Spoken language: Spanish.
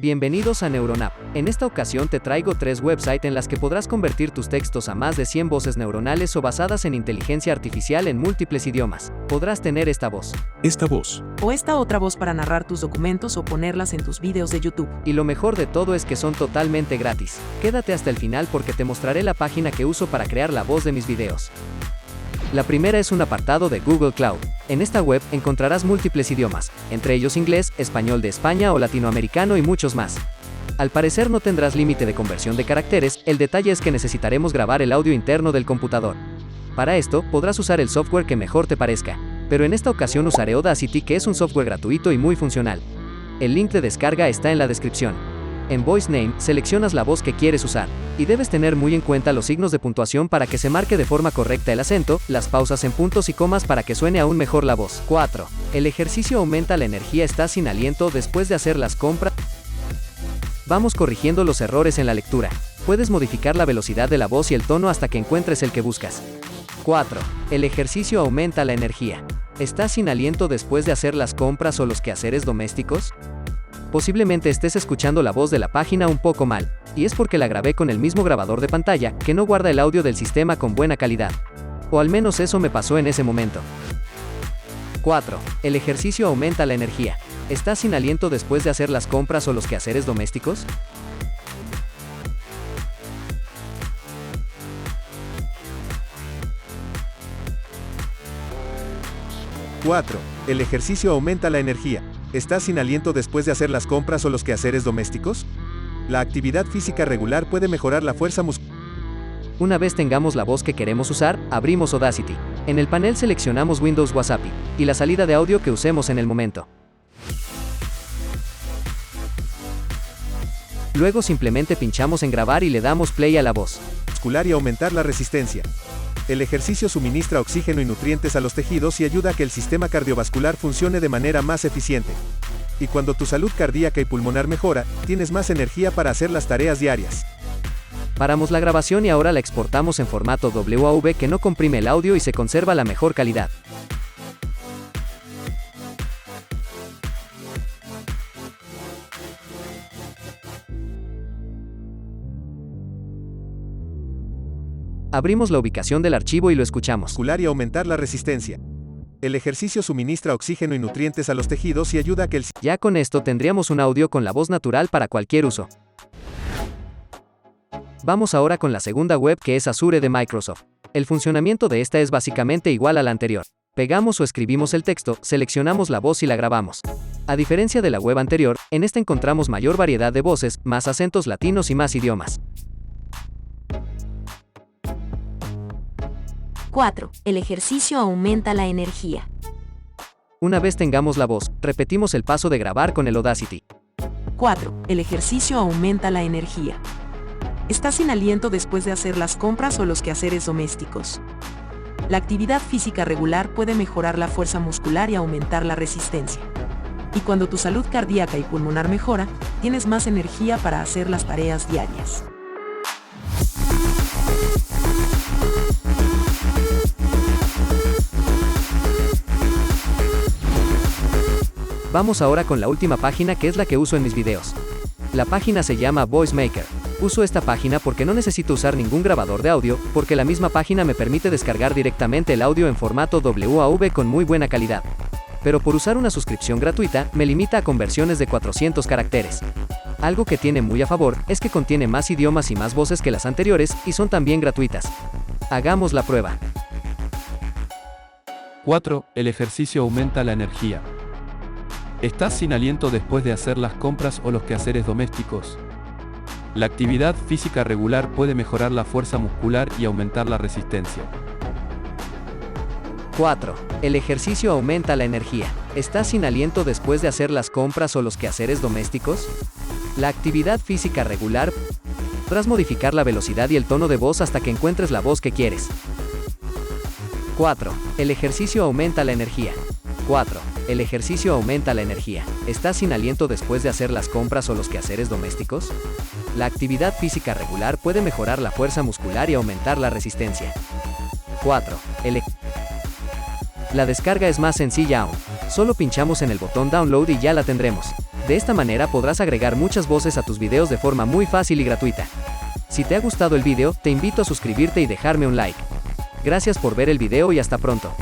Bienvenidos a NeuronApp. En esta ocasión te traigo 3 websites en las que podrás convertir tus textos a más de 100 voces neuronales o basadas en inteligencia artificial en múltiples idiomas. Podrás tener esta voz. Esta voz. O esta otra voz para narrar tus documentos o ponerlas en tus videos de YouTube. Y lo mejor de todo es que son totalmente gratis. Quédate hasta el final porque te mostraré la página que uso para crear la voz de mis videos. La primera es un apartado de Google Cloud. En esta web encontrarás múltiples idiomas, entre ellos inglés, español de España o latinoamericano y muchos más. Al parecer no tendrás límite de conversión de caracteres, el detalle es que necesitaremos grabar el audio interno del computador. Para esto, podrás usar el software que mejor te parezca, pero en esta ocasión usaré Audacity, que es un software gratuito y muy funcional. El link de descarga está en la descripción. En Voice Name, seleccionas la voz que quieres usar, y debes tener muy en cuenta los signos de puntuación para que se marque de forma correcta el acento, las pausas en puntos y comas para que suene aún mejor la voz. 4. El ejercicio aumenta la energía. Estás sin aliento después de hacer las compras. Vamos corrigiendo los errores en la lectura. Puedes modificar la velocidad de la voz y el tono hasta que encuentres el que buscas. 4. El ejercicio aumenta la energía. ¿Estás sin aliento después de hacer las compras o los quehaceres domésticos? Posiblemente estés escuchando la voz de la página un poco mal, y es porque la grabé con el mismo grabador de pantalla, que no guarda el audio del sistema con buena calidad. O al menos eso me pasó en ese momento. 4. El ejercicio aumenta la energía. ¿Estás sin aliento después de hacer las compras o los quehaceres domésticos? ¡4! El ejercicio aumenta la energía. ¿Estás sin aliento después de hacer las compras o los quehaceres domésticos? La actividad física regular puede mejorar la fuerza muscular. Una vez tengamos la voz que queremos usar, abrimos Audacity. En el panel seleccionamos Windows Wasapi y la salida de audio que usemos en el momento. Luego simplemente pinchamos en grabar y le damos play a la voz. Muscular y aumentar la resistencia. El ejercicio suministra oxígeno y nutrientes a los tejidos y ayuda a que el sistema cardiovascular funcione de manera más eficiente. Y cuando tu salud cardíaca y pulmonar mejora, tienes más energía para hacer las tareas diarias. Paramos la grabación y ahora la exportamos en formato WAV, que no comprime el audio y se conserva la mejor calidad. Abrimos la ubicación del archivo y lo escuchamos. Muscular y aumentar la resistencia. El ejercicio suministra oxígeno y nutrientes a los tejidos y ayuda a que el... Ya con esto tendríamos un audio con la voz natural para cualquier uso. Vamos ahora con la segunda web, que es Azure de Microsoft. El funcionamiento de esta es básicamente igual a la anterior. Pegamos o escribimos el texto, seleccionamos la voz y la grabamos. A diferencia de la web anterior, en esta encontramos mayor variedad de voces, más acentos latinos y más idiomas. 4. El ejercicio aumenta la energía. Una vez tengamos la voz, repetimos el paso de grabar con el Audacity. 4. El ejercicio aumenta la energía. ¿Estás sin aliento después de hacer las compras o los quehaceres domésticos? La actividad física regular puede mejorar la fuerza muscular y aumentar la resistencia. Y cuando tu salud cardíaca y pulmonar mejora, tienes más energía para hacer las tareas diarias. Vamos ahora con la última página, que es la que uso en mis videos. La página se llama Voice Maker. Uso esta página porque no necesito usar ningún grabador de audio, porque la misma página me permite descargar directamente el audio en formato WAV con muy buena calidad. Pero por usar una suscripción gratuita, me limita a conversiones de 400 caracteres. Algo que tiene muy a favor es que contiene más idiomas y más voces que las anteriores, y son también gratuitas. Hagamos la prueba. 4. El ejercicio aumenta la energía. ¿Estás sin aliento después de hacer las compras o los quehaceres domésticos? La actividad física regular puede mejorar la fuerza muscular y aumentar la resistencia. 4. El ejercicio aumenta la energía. ¿Estás sin aliento después de hacer las compras o los quehaceres domésticos? La actividad física regular. Podrás modificar la velocidad y el tono de voz hasta que encuentres la voz que quieres. 4. El ejercicio aumenta la energía. 4. El ejercicio aumenta la energía. ¿Estás sin aliento después de hacer las compras o los quehaceres domésticos? La actividad física regular puede mejorar la fuerza muscular y aumentar la resistencia. 4. La descarga es más sencilla aún. Solo pinchamos en el botón Download y ya la tendremos. De esta manera podrás agregar muchas voces a tus videos de forma muy fácil y gratuita. Si te ha gustado el video, te invito a suscribirte y dejarme un like. Gracias por ver el video y hasta pronto.